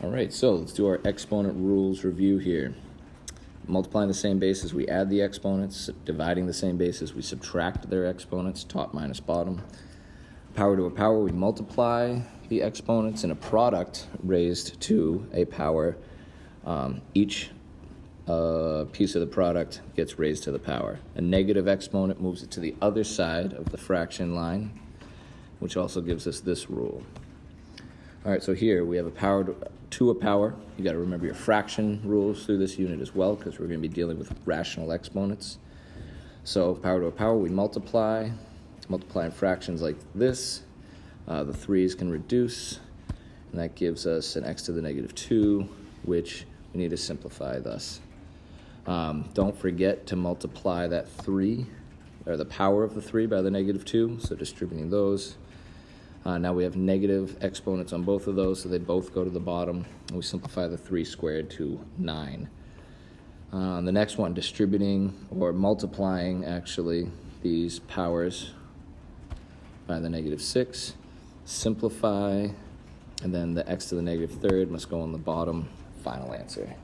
All right, so let's do our exponent rules review here. Multiplying the same bases, we add the exponents. Dividing the same bases, we subtract their exponents, top minus bottom. Power to a power, we multiply the exponents in a product raised to a power. Each piece of the product gets raised to the power. A negative exponent moves it to the other side of the fraction line, which also gives us this rule. All right, so here we have a power to a power. You got to remember your fraction rules through this unit as well, because we're going to be dealing with rational exponents. So power to a power, we multiplying fractions like this. The 3's can reduce, and that gives us an x to the negative 2, which we need to simplify thus. Don't forget to multiply that 3, or the power of the 3 by the negative 2, so distributing those. Now we have negative exponents on both of those, so they both go to the bottom, and we simplify the 3 squared to 9. The next one, distributing or multiplying actually these powers by the negative 6. Simplify, and then the x to the negative 3rd must go on the bottom. Final answer.